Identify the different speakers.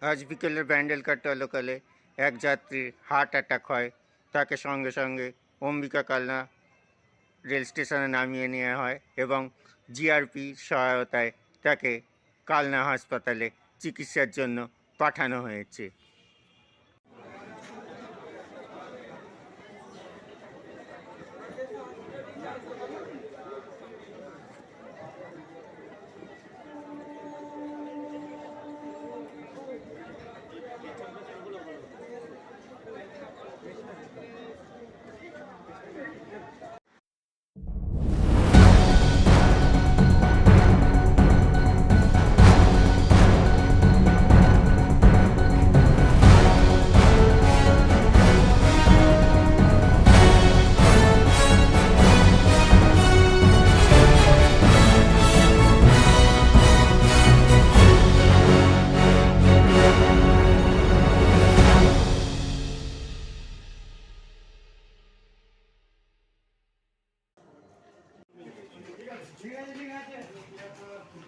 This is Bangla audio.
Speaker 1: আজ বিকেলে ব্যান্ডেলকাটা লোকালে এক যাত্রীর হার্ট অ্যাটাক হয়। তাকে সঙ্গে সঙ্গে অম্বিকা কালনা রেল স্টেশনে নামিয়ে নেওয়া হয় এবং জিআরপি সহায়তায় তাকে কালনা হাসপাতালে চিকিৎসার জন্য পাঠানো হয়েছে। ঠিক আছে।